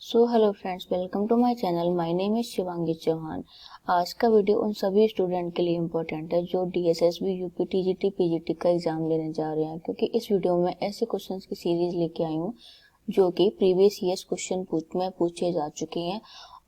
So hello friends, welcome to my channel. My name is Shivangi Chauhan. आज का video उन सभी स्टूडेंट के लिए इम्पोर्टेंट है जो डीएसएसबी, यूपी, टीजीटी, पीजीटी का एग्जाम लेने जा रहे हैं, क्योंकि इस वीडियो में ऐसे क्वेश्चंस की सीरीज लेके आई हूँ जो कि प्रीवियस ईयर्स क्वेश्चन में पूछे जा चुके हैं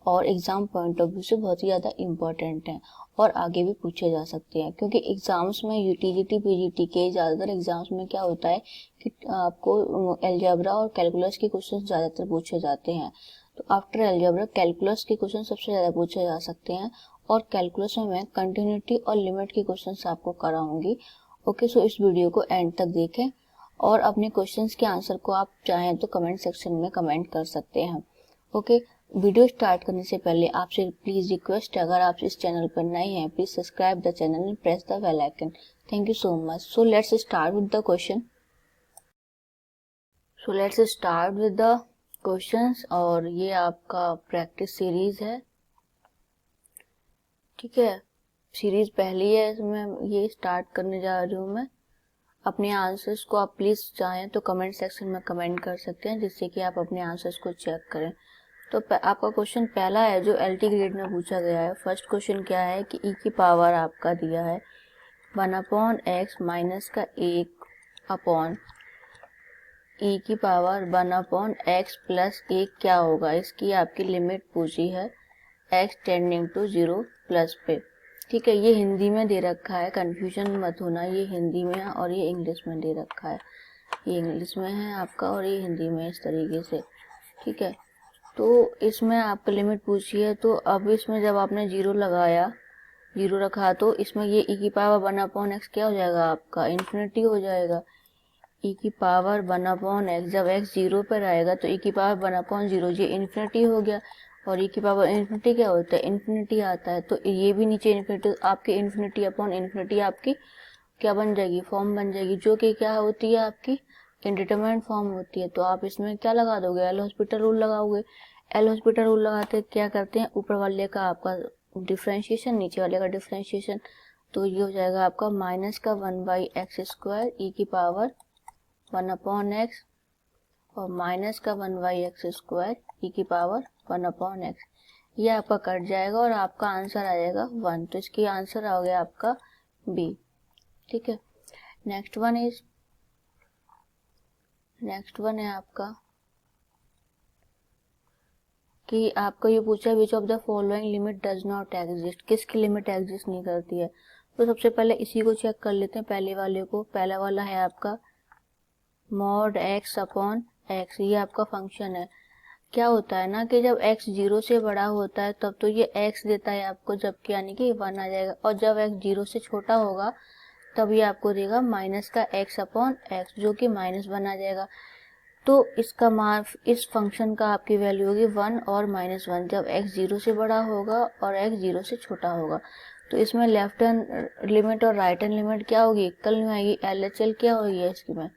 और एग्जाम पॉइंट ऑफ व्यू से बहुत ही ज़्यादा इम्पोर्टेंट हैं और आगे भी पूछे जा सकते हैं। क्योंकि एग्जाम्स में यूटीजीटी, पीजीटी के ज़्यादातर एग्जाम्स में क्या होता है कि आपको अलजेब्रा और कैलकुलस के क्वेश्चन ज़्यादातर पूछे जाते हैं। तो आफ्टर अलजेब्रा कैलकुलस के क्वेश्चन सबसे ज़्यादा पूछे जा सकते हैं और कैलकुलस में मैं कंटिन्यूटी और लिमिट के क्वेश्चन आपको कराऊंगी। ओके, सो इस वीडियो को एंड तक देखें और अपने क्वेश्चंस के आंसर को आप चाहें तो कमेंट सेक्शन में कमेंट कर सकते हैं। ओके, वीडियो स्टार्ट करने से पहले आपसे प्लीज रिक्वेस्ट है, अगर आप इस चैनल पर नए हैं please subscribe the channel and press the bell icon. Thank you so much. So let's start with the question. Questions और ये आपका प्रैक्टिस सीरीज है। ठीक है, सीरीज पहली है, इसमें ये स्टार्ट करने जा रही हूँ मैं। अपने आंसर्स को आप प्लीज चाहें तो कमेंट सेक्शन में कमेंट कर सकते हैं, जिससे कि आप अपने आंसर्स को चेक करें। तो आपका क्वेश्चन पहला है जो एलटी ग्रेड में पूछा गया है। फर्स्ट क्वेश्चन क्या है कि ई की पावर आपका दिया है 1/x माइनस का 1 ई की पावर 1/x प्लस 1 क्या होगा। इसकी आपकी लिमिट पूछी है x टेंडिंग टू 0 प्लस पे। ठीक है, ये हिंदी में दे रखा है, कंफ्यूजन मत होना, ये हिंदी में है और ये इंग्लिश में दे रखा है। ये इंग्लिश में है आपका और ये हिंदी में इस तरीके से। ठीक है, तो इसमें आपका लिमिट पूछी है। तो अब इसमें जब आपने 0 लगाया, 0 रखा, तो इसमें ये ई की पावर 1/x क्या हो जाएगा आपका, इन्फिनिटी हो जाएगा। ई की पावर 1/x, जब x 0 पर आएगा तो ई की पावर 1/0, ये इन्फिनिटी हो गया। और ई की पावर इन्फिनिटी क्या होता है, इन्फिनिटी आता है। तो ये भी नीचे इन्फिनिटी, आपकी इन्फिनिटी अपॉन इन्फिनिटी आपकी क्या बन जाएगी, फॉर्म बन जाएगी, जो कि क्या होती है आपकी इंडिटरमिनेट फॉर्म होती है। तो आप इसमें क्या लगा दोगे, एल हॉस्पिटल रूल लगाओगे। एल हॉस्पिटल रूल लगाते क्या करते हैं, ऊपर वाले का आपका डिफ्रेंशिएशन, नीचे वाले का डिफ्रेंशिएशन। तो ये हो जाएगा आपका माइनस का 1/x² ई की पावर 1/x और माइनस का 1/x² ई की पावर 1/x। ये आपका कट जाएगा और आपका आंसर आ जाएगा 1। तो इसकी आंसर आ गया आपका बी। ठीक है, नेक्स्ट वन है आपका कि आपको ये पूछा which of the following limit does not exist, किसकी लिमिट एग्जिस्ट नहीं करती है। तो सबसे पहले इसी को चेक कर लेते हैं, पहले वाले को। पहला वाला है आपका mod x अपॉन x, ये आपका फंक्शन है। क्या होता है ना कि जब x 0 से बड़ा होता है तब तो ये x देता है आपको, जबकि यानी कि 1 आ जाएगा, और जब x 0 से छोटा होगा तब ये आपको देगा माइनस का x अपॉन x, जो कि -1 आ जाएगा। तो इसका इस फंक्शन का आपकी वैल्यू होगी 1 और -1 जब x 0 से बड़ा होगा और x 0 से छोटा होगा। तो इसमें लेफ्ट हैंड लिमिट और राइट हैंड लिमिट क्या होगी, इक्वल नहीं आएगी। LHL क्या होगी इसकी में,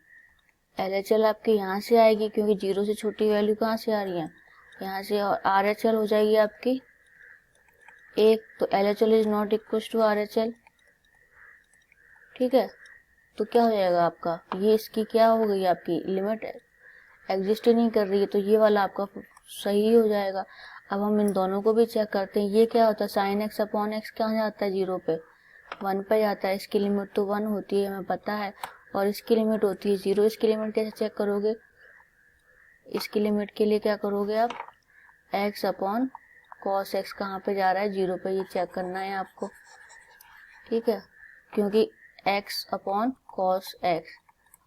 LHL आपके यहाँ से आएगी, क्योंकि 0 से छोटी वैल्यू कहाँ से आ रही है, यहाँ से, और RHL हो जाएगी आपकी 1। तो LHL is not equal to RHL। ठीक है, तो क्या हो जाएगा आपका, ये इसकी क्या हो गई, आपकी लिमिट एग्जिस्ट ही नहीं कर रही है, तो ये वाला आपका सही हो जाएगा। अब हम इन दोनों को भी चेक करते हैं। ये क्या होता है, sin x अपॉन x क्या जाता है 0 पे, 1 पे जाता है। इसकी लिमिट तो 1 होती है, हमें पता है, और इसकी लिमिट होती है 0। इसकी लिमिट कैसे चेक करोगे, इसकी लिमिट के लिए क्या करोगे आप, x अपॉन cos x कहाँ पे जा रहा है, 0 पे, ये चेक करना है आपको। ठीक है, क्योंकि x अपॉन cos x,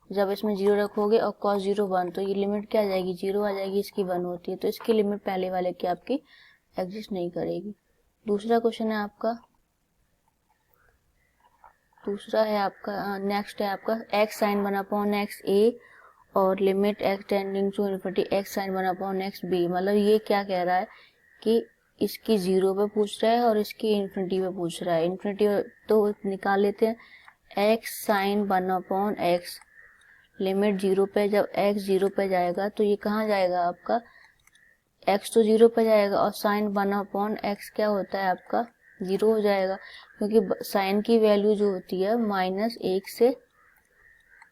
जब इसमें 0 रखोगे और cos 0 1, तो ये लिमिट क्या आ जाएगी, 0 आ जाएगी, इसकी 1 होती है। तो इसकी लिमिट पहले वाले की आपकी एग्जिस्ट नहीं करेगी। दूसरा क्वेश्चन है आपका, नेक्स्ट है आपका x sin 1/x a और limit x tending to infinity x sin 1/x b। मतलब ये क्या कह रहा है कि इसकी 0 पे पूछ रहा है और इसकी इन्फिनिटी पे पूछ रहा है। इन्फिनिटी तो निकाल लेते हैं, x sin 1/x लिमिट 0 पे, जब x 0 पे जाएगा तो ये कहाँ जाएगा आपका, x तो 0 पे जाएगा, और sin 1/x क्या होता है आपका 0 हो जाएगा, क्योंकि साइन की वैल्यू जो होती है -1 से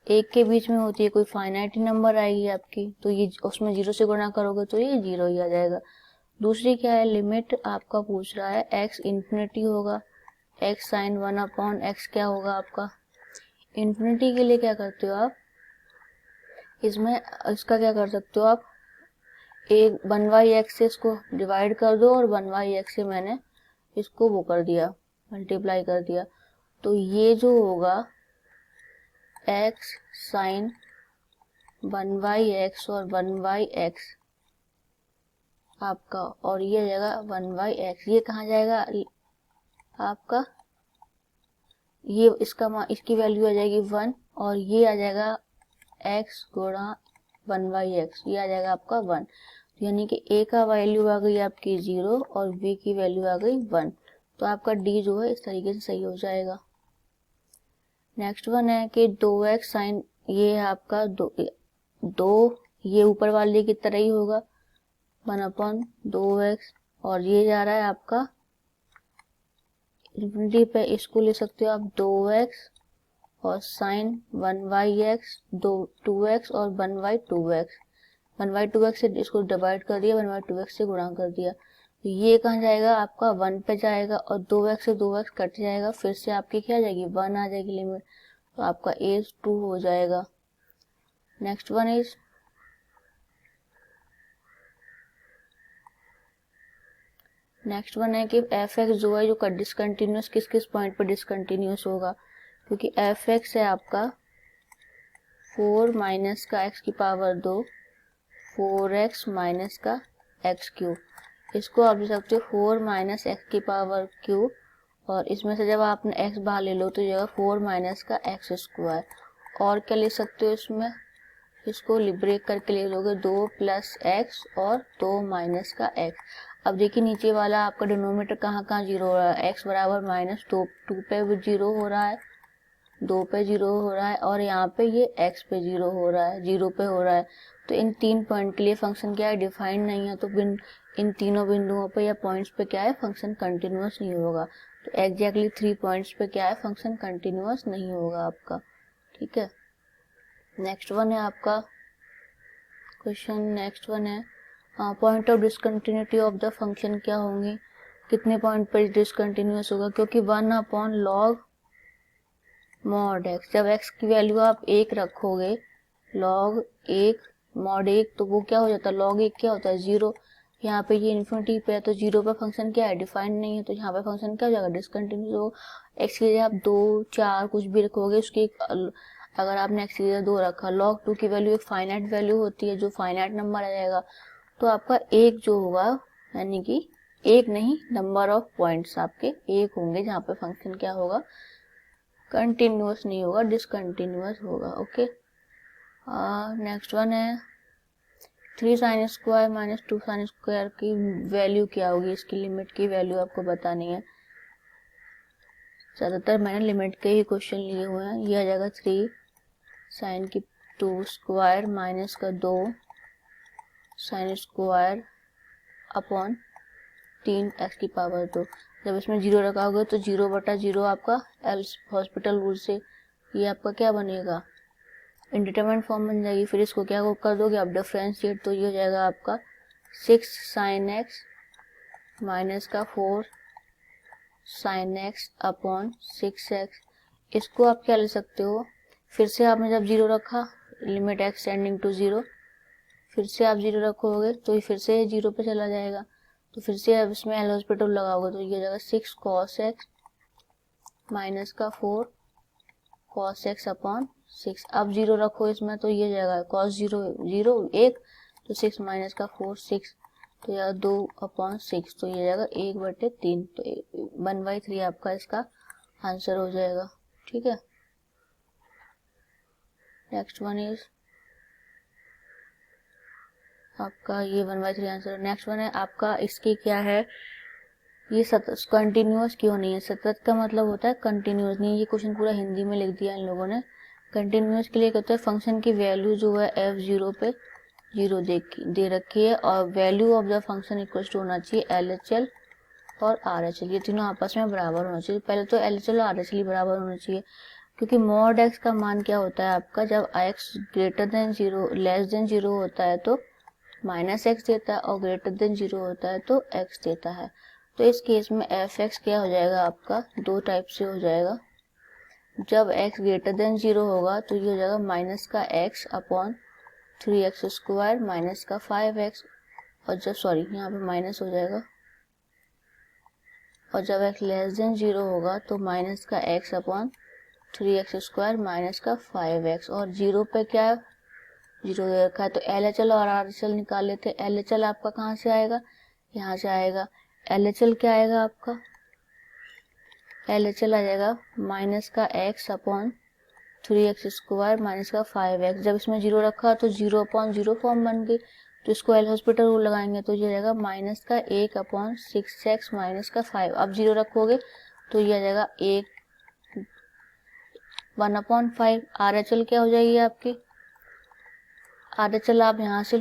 एक के बीच में होती है, कोई फाइनाइट नंबर आएगी आपकी, तो ये उसमें 0 से गुणा करोगे तो ये 0 ही आ जाएगा। दूसरी क्या है, लिमिट आपका पूछ रहा है x इन्फिनिटी होगा, x साइन 1/x क्या होगा आपका। इन्फिनिटी के लिए क्या करते हो आप, इसमें इसका क्या कर सकते हो आप, एक 1/x से इसको डिवाइड कर दो और 1/x से मैंने इसको वो कर दिया, मल्टीप्लाई कर दिया, तो ये जो होगा x साइन 1/x और 1/x आपका, और ये आ जाएगा 1/x, ये कहाँ जाएगा आपका, ये इसकी वैल्यू आ जाएगी 1 और ये आ जाएगा x गुणा 1/x, ये आ जाएगा आपका 1, यानी कि a का वैल्यू आ गई आपकी 0 और b की वैल्यू आ गई 1, तो आपका d जो है इस तरीके से सही हो जाएगा। नेक्स्ट वन है कि 2x साइन, ये है आपका दो ये ऊपर वाले की तरह ही होगा 1/2x, और ये जा रहा है आपका इन्फिनिटी पे, इसको ले सकते हो आप 2x और साइन 1/x 2x और 1/2x, 1/2x से इसको डिवाइड कर दिया, 1/2x से गुणा कर दिया, तो ये कहाँ जाएगा आपका 1 पे जाएगा और 2x से 2x कट जाएगा, फिर से आपकी क्या आ जाएगी 1 आ जाएगी लिमिट, तो आपका a 2 हो जाएगा। Next one is next one है कि f(x) जो है जो डिसकंटिन्यूस किस किस पॉइंट पर डिसकंटिन्यूस होगा, क्योंकि f(x) है आपका 4 माइनस का x की पावर 2 4x माइनस का x क्यूब, इसको आप लिख सकते हो 4 माइनस x की पावर क्यूब, और इसमें से जब आपने x बाहर ले लो तो ये 4 माइनस का x स्क्वायर, और क्या ले सकते हो इसमें, इसको ब्रेक करके ले लोगे 2 प्लस x और 2 माइनस का x। अब देखिए नीचे वाला आपका डिनोमिनेटर कहाँ कहाँ 0 हो रहा है, x बराबर -2 पे भी 0 हो रहा है, 2 पे 0 हो रहा है, और यहाँ पे ये x पे 0 हो रहा है, 0 पे हो रहा है, तो इन 3 पॉइंट के लिए फंक्शन क्या है, डिफाइंड नहीं है, तो इन तीनों बिंदुओं पे या पॉइंट्स पे क्या है, फंक्शन कंटिन्यूअस नहीं होगा, तो एग्जैक्टली 3 पॉइंट्स पे क्या है, फंक्शन कंटिन्यूअस नहीं होगा आपका। ठीक है, नेक्स्ट वन है आपका क्वेश्चन, नेक्स्ट वन है point of discontinuity of the function क्या होंगे, कितने पॉइंट पर डिसकंटिन्यूअस होगा, क्योंकि 1/log mod x, जब x की वैल्यू आप 1 रखोगे log 1 mod 1, तो वो क्या हो जाता है, log 1 क्या होता है 0, यहाँ पे ये इन्फिनिटी पे है तो 0 पे फंक्शन क्या है, डिफाइंड नहीं है, तो यहाँ पे फंक्शन क्या हो जाएगा, डिसकंटिन्यूअस हो। x की जगह आप 2 4 कुछ भी रखोगे, उसकी अगर आपने x की जगह 2 रखा, log 2 की वैल्यू एक फाइनाइट वैल्यू होती है, जो फाइनाइट नंबर आ जाएगा, तो आपका एक जो होगा, यानी कि एक नहीं, नंबर ऑफ पॉइंट्स आपके एक होंगे जहाँ पे फंक्शन क्या होगा, कंटिन्यूअस नहीं होगा, डिसकंटिन्यूअस होगा। ओके, नेक्स्ट वन है 3 sin square minus 2 sin square की वैल्यू क्या होगी, इसकी लिमिट की वैल्यू आपको बतानी है। ज़्यादातर मैंने लिमिट के ही क्वेश्चन लिए हुए हैं। ये आ जाएगा 3 sin की 2 स्क्वायर माइनस का 2 sin स्क्वायर अपॉन 3x की पावर 2। जब इसमें 0 रखा होगा तो 0/0 आपका एल्स हॉस्पिटल रूल से ये आपका क्या बनेगा, इंडिटरमिनेट फॉर्म बन जाएगी। फिर इसको क्या कर दोगे आप, डिफरेंशिएट, तो ये हो जाएगा आपका 6 sin x माइनस का 4 sin x अपॉन 6x। इसको आप क्या ले सकते हो, फिर से आपने जब 0 रखा, लिमिट x टेंडिंग टू 0, फिर से आप 0 रखोगे तो ये फिर से 0 पे चला जाएगा, तो फिर से अब इसमें एल हॉस्पिटल लगाओगे तो ये हो जाएगा 6 cos x माइनस का 4 cos x अपॉन 6। अब 0 रखो इसमें तो ये जाएगा cos 0 0 1, तो 6 माइनस का 4 6, तो यह 2/6, तो ये जाएगा 1/3, तो 1/3 आपका इसका आंसर हो जाएगा। ठीक है, नेक्स्ट वन इज आपका ये 1/3 आंसर। नेक्स्ट वन है आपका, इसकी क्या है, ये कंटिन्यूअस क्यों नहीं है, सतत का मतलब होता है कंटिन्यूअस नहीं। ये क्वेश्चन पूरा हिंदी में लिख दिया इन लोगों ने। कंटिन्यूअस के लिए कहते हैं फंक्शन की वैल्यू जो है f0 पे 0 दे रखी है, और value of the function equal to होना चाहिए LHL और RHL, ये तीनों आपस में बराबर होना चाहिए। पहले तो LHL और RHL बराबर होना चाहिए। क्योंकि मॉड एक्स का मान क्या होता है आपका, जब x greater than zero less than zero होता है तो माइनस एक्स देता है, और ग्रेटर देन जीरो होता है तो एक्स देता है। तो इस केस में एफ एक्स क्या हो जाएगा आपका, दो टाइप से हो जाएगा। जब x ग्रेटर देन जीरो होगा तो ये हो जाएगा माइनस का x upon 3x square minus का 5x, और जब यहाँ पे माइनस हो जाएगा, और जब x लेस देन जीरो होगा तो माइनस का x upon 3x square minus का 5x, और जीरो पे क्या है, जीरो दे रखा है तो LHL और RHL निकाल लेते हैं। LHL आपका कहाँ से आएगा, यहाँ से आएगा। LHL क्या आएगा आपका, LHL आ जाएगा माइनस का x upon 3x square minus का 5x। जब इसमें जीरो रखा तो जीरो अपॉन जीरो फॉर्म बन गई, तो इसको एल हॉस्पिटल रूल लगाएंगे तो ये जाएगा माइनस का 1 अपॉन 6x माइनस का 5। अब जीरो रखोगे तो ये आ जाएगा 1/5। RHL क्या हो जाएगी आपकी, RHL आप यहाँ से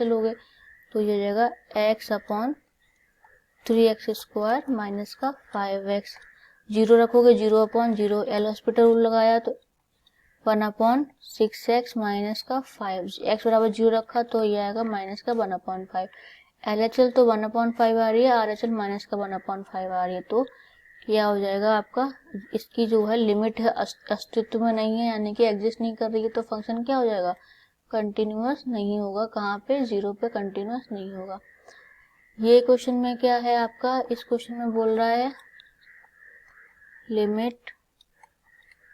लोगे, तो ये जाएगा x upon 3x square minus का 5x। जीरो रखोगे, zero upon zero, L hospital rule लगाया तो 1/6x माइनस का 5, x बराबर जीरो रखा तो ये आएगा माइनस का 1/5। LHL तो 1/5 आ रही है, RHL माइनस का 1/5 आ रही है, तो क्या हो जाएगा आपका, इसकी जो है लिमिट है अस्तित्व में नहीं है, यानी कि एग्जिस्ट नहीं कर रही है, तो फंक्शन क्या हो जाएगा, कंटिन्यूअस नहीं होगा। कहाँ पे, जीरो पे कंटिन्यूअस नहीं होगा। ये क्वेश्चन में क्या है आपका, इस क्वेश्चन में बोल रहा है limit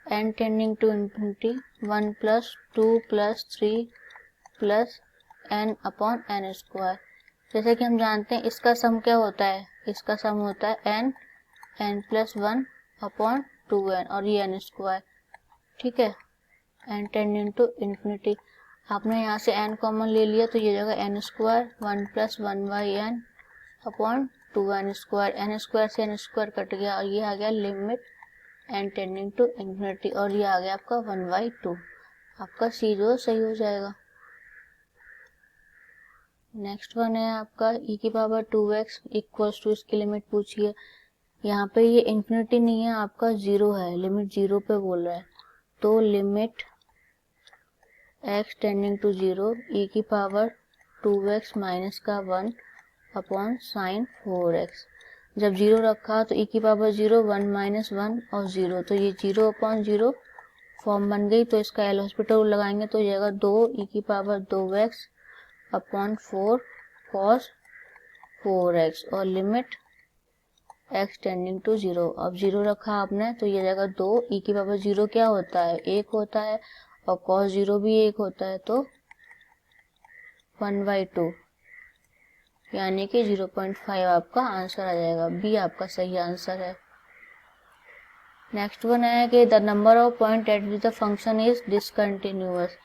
n tending to infinity 1 + 2 + 3 + n upon n square. जैसे कि हम जानते हैं इसका सम क्या होता है, इसका सम होता है n + 1 अपॉन 2n, और ये n स्क्वायर, ठीक है, n टेंडिंग टू इंफिनिटी। आपने यहाँ से n कॉमन ले लिया तो ये जगह n square 1 + 1/n upon 2n square, n square से n स्क्वायर कट गया, और ये आ गया limit n tending to infinity, और ये आ गया आपका 1/2। आपका सी जो सही हो जाएगा। नेक्स्ट वन है आपका e⁻2x इक्वल्स टू, इसकी लिमिट पूछिए। यहाँ पे ये इंफिनिटी नहीं है, आपका जीरो है, लिमिट जीरो पे बोल रहा है, तो limit x tending to zero e⁻2x minus का 1 अपॉन साइन 4x। जब जीरो रखा तो e⁻0 1 - 1 और 0, तो ये 0 अपॉन 0 फॉर्म बन गई, तो इसका एल हॉस्पिटल लगाएंगे तो ये आएगा 2 e⁻2x अपॉन 4 cos 4x, और लिमिट x टेंडिंग टू 0। अब 0 रखा आपने तो ये जाएगा 2 e⁻0 क्या होता है, 1 होता है, और cos 0 भी 1 होता है, तो 1/2, यानी कि 0.5 आपका आंसर आ जाएगा। बी आपका सही आंसर है। नेक्स्ट वन है कि the number of point eight which the function is discontinuous.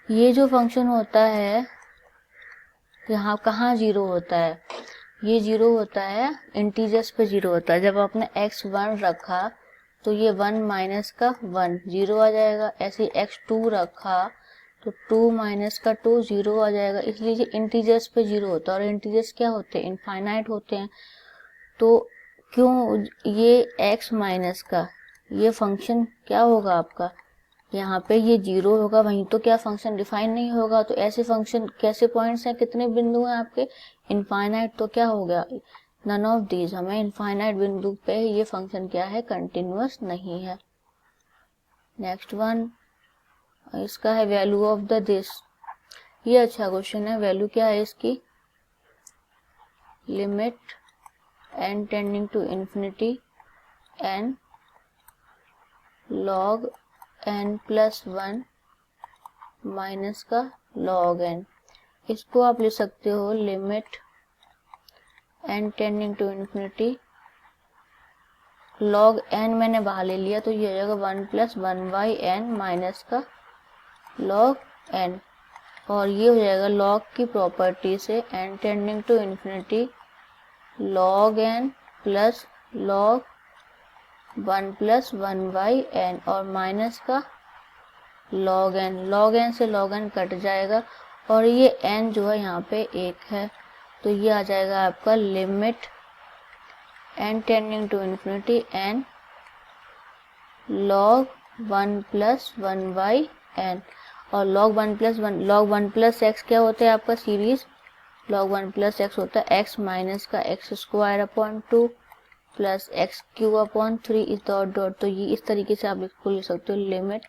ये जो फंक्शन होता है यहाँ कहाँ जीरो होता है, ये जीरो होता है इंटीजर्स पे जीरो होता है। जब आपने x1 रखा तो ये 1 माइनस का 1 जीरो आ जाएगा, ऐसे x2 रखा तो 2 माइनस का 2 जीरो आ जाएगा, इसलिए ये इंटीजर्स पे जीरो होता है। और इंटीजर्स क्या होते हैं, इनफाइनाइट होते हैं, तो क्यों ये x माइनस का ये फंक्शन क्या होगा आपका, यहाँ पे ये जीरो होगा, वहीं तो क्या फंक्शन डिफाइन नहीं होगा। तो ऐसे फंक्शन कैसे पॉइंट्स हैं, कितने बिंदु हैं आपके, इनफाइनाइट, तो क्या हो गया, नन ऑफ दीज, हमें इनफाइनाइट बिंदु पे ये फंक्शन क्या है, कंटिन्यूअस नहीं है। नेक्स्ट वन इसका है वैल्यू ऑफ द दिस। ये अच्छा क्वेश्चन है, वैल्यू क्या है इसकी, limit n tending to infinity n log n + 1 minus का log n। इसको आप ले सकते हो limit n tending to infinity log n, मैंने बाहर ले लिया तो ये हो जाएगा 1 + 1/n माइनस का log n, और ये हो जाएगा log की प्रॉपर्टी से n tending to infinity log n plus log 1 + 1/n, और माइनस का log n से log n कट जाएगा, और ये n जो है यहाँ पे 1 है, तो ये आ जाएगा आपका limit n tending to infinity n log 1 plus 1/n, और log 1 प्लस x क्या होता है आपका सीरीज, log 1 प्लस x होता है x माइनस का x square upon 2 plus x Q upon 3 इस डॉट डॉट। तो ये इस तरीके से आप इसको लिख सकते हो, limit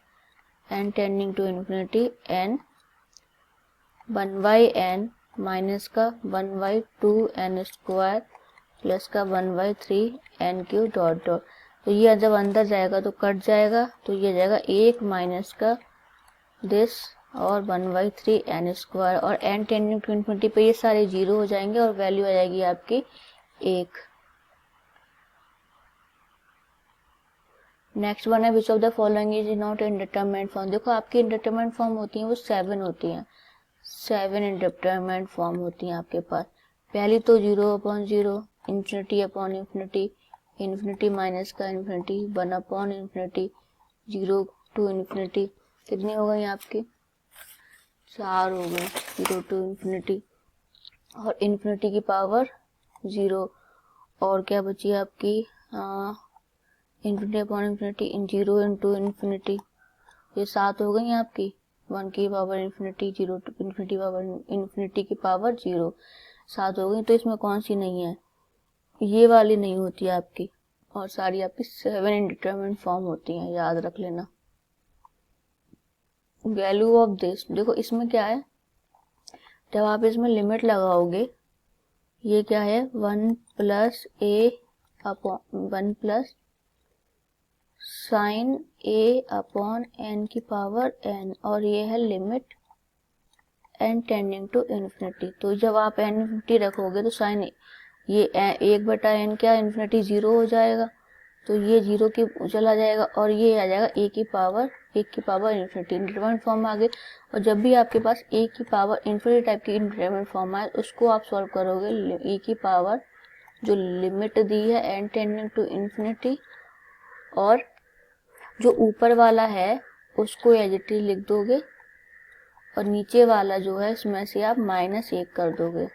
n tending to infinity n 1/n minus का 1/2 n स्क्वायर प्लस का 1/3 n क्यू डॉट डॉट। तो ये जब अंदर जाएगा तो कट जाएगा, तो ये जाएगा 1 माइनस का दिस और 1/3 n स्क्वायर, और n टेंडिंग टू इन्फिनिटी पे ये सारे जीरो हो जाएंगे और वैल्यू आ जाएगी आपकी 1। नेक्स्ट वन है which of the following is not indeterminate form. देखो आपकी इंडिटरमिनेट फॉर्म होती है वो 7 होती हैं, 7 इंडिटरमिनेट फॉर्म होती हैं आपके पास। पहली तो 0/0, infinity upon infinity, infinity minus का इन्फिनिटी, 1/इन्फिनिटी, 0 टू इन्फिनिटी। कितनी हो गई आपकी, 4 हो गई, 0 टू इन्फिनिटी और इन्फिनिटी की पावर 0। और क्या बची आपकी, infinity upon infinity, 0 into infinity, ये 7 हो गई आपकी, 1 की power infinity, 0 to infinity power infinity की पावर 0, 7 हो गई। तो इसमें कौन सी नहीं है, ये वाली नहीं होती है आपकी, और सारी आपकी 7 इंडिटरमिनेट फॉर्म होती हैं, याद रख लेना। वैल्यू ऑफ दिस, देखो इसमें क्या है, जब आप इसमें लिमिट लगाओगे, ये क्या है 1 plus a upon 1 plus sine a upon n की पावर n, और ये है limit n tending to infinity. तो जब आप n इन्फिनिटी रखोगे तो साइन ये 1/n क्या इन्फिनिटी 0 हो जाएगा, तो ये 0 की चला जाएगा, और ये आ जाएगा a की पावर इन्फिनिटी, इंडिटरमिनेट फॉर्म आ गई। और जब भी आपके पास a की पावर इन्फिनिटी टाइप की इंडिटरमिनेट फॉर्म आए, उसको आप सॉल्व करोगे, a की पावर जो लिमिट दी है n टेंडिंग टू इन्फिनिटी, और जो ऊपर वाला है उसको एज इट इज लिख दोगे, और नीचे वाला जो है इसमें से आप -1 कर दोगे।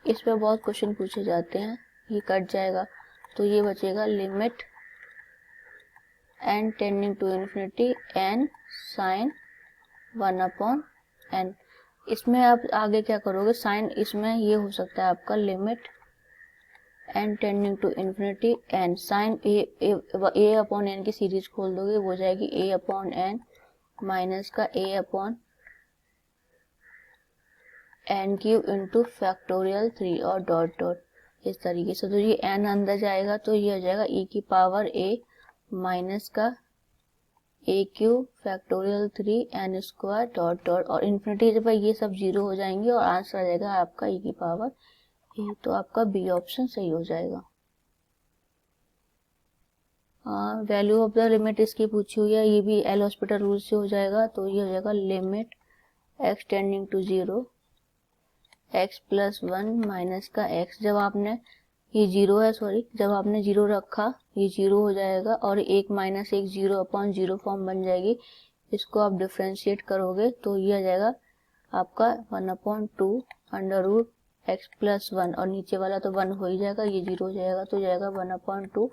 इस पे बहुत क्वेश्चन पूछे जाते हैं, ये कट जाएगा, तो ये बचेगा limit n tending to infinity n sine 1/n। इसमें आप आगे क्या करोगे, साइन इसमें ये हो सकता है आपका limit n tending to infinity n sine a upon n की सीरीज खोल दोगे, वो जाएगी a अपॉन n माइनस का a upon n cube into factorial 3 और डॉट डॉट, इस तरीके से। तो ये n अंदर जाएगा तो ये हो जाएगा e की पावर a माइनस का a cube factorial 3 n square dot dot, और इन्फिनिटी जब ये सब 0 हो जाएंगे और आंसर आ जाएगा आपका e की पावर a। तो आपका बी ऑप्शन सही हो जाएगा। वैल्यू ऑफ द लिमिट इसकी पूछी हुई है, ये भी एल हॉस्पिटल रूल से हो जाएगा, तो ये हो जाएगा limit x tending to 0 x plus 1 minus का x, जब आपने ये 0 है, सॉरी, जब आपने 0 रखा ये 0 हो जाएगा, और 1 माइनस 1 0/0 फॉर्म बन जाएगी। इसको आप डिफ्रेंशिएट करोगे तो ये आ जाएगा आपका 1/2 अंडर रूट x प्लस 1, और नीचे वाला तो 1 हो ही जाएगा, ये 0 हो जाएगा, तो जाएगा 1/2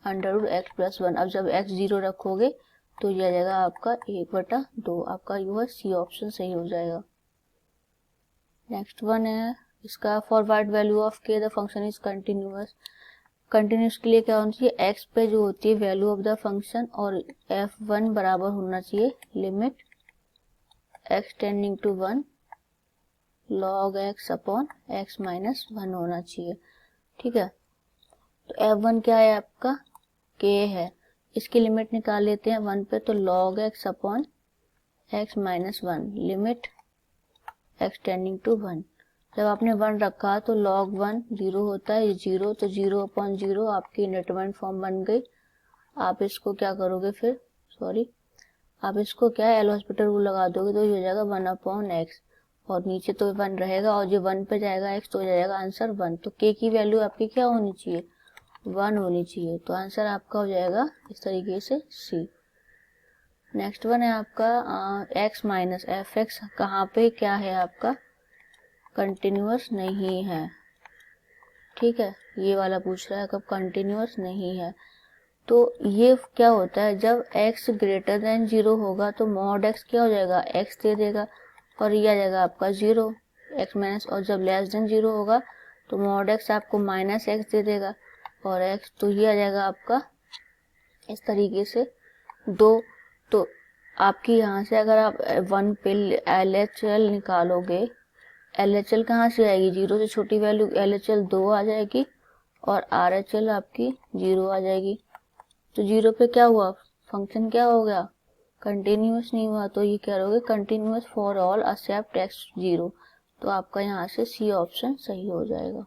अंडर रूट x प्लस 1। अब जब x 0 रखोगे तो ये आ जाएगा आपका 1/2, आपका यू है सी ऑप्शन सही हो जाएगा। नेक्स्ट वन है इसका, for what value of k the function is continuous. Continuous के लिए क्या होना चाहिए, x पे जो होती है वैल्यू ऑफ द फंक्शन और f1 बराबर होना चाहिए limit x tending to 1 log x upon x minus 1 होना चाहिए, ठीक है। तो f1 क्या है आपका, k है, इसकी लिमिट निकाल लेते हैं 1 पे, तो log x upon x minus 1 limit x tending to 1। जब आपने 1 रखा तो log 1 0 होता है, ये 0, तो 0/0 आपकी इंडिटरमिनेट फॉर्म बन गई। आप इसको क्या करोगे फिर, सॉरी, आप इसको क्या है एल हॉस्पिटल रूल लगा दोगे, तो ये हो जाएगा 1/x, और नीचे तो 1 रहेगा, और जो 1 पे जाएगा x तो हो जाएगा आंसर 1। तो k की वैल्यू आपकी क्या होनी चाहिए, 1 होनी चाहिए, तो आंसर आपका हो जाएगा इस तरीके से C। नेक्स्ट वन है आपका x माइनस एफ एक्स, कहाँ पे क्या है आपका, कंटिन्यूअस नहीं है, ठीक है, ये वाला पूछ रहा है कब कंटिन्यूअस नहीं है। तो ये क्या होता है, जब x ग्रेटर देन 0 होगा तो मॉड x क्या हो जाएगा, x दे देगा और ये आ जाएगा आपका 0 x माइनस, और जब लेस देन 0 होगा तो मॉड x आपको माइनस x दे देगा और x, तो ये आ जाएगा आपका इस तरीके से 2। तो आपकी यहाँ से अगर आप 1 पे LHL निकालोगे, LHL कहाँ से आएगी, 0 से छोटी वैल्यू LHL 2 आ जाएगी और RHL आपकी 0 आ जाएगी। तो 0 पे क्या हुआ, फंक्शन क्या हो गया, कंटिन्यूअस नहीं हुआ, तो ये क्या करोगे, continuous for all except x 0। तो आपका यहाँ से सी ऑप्शन सही हो जाएगा।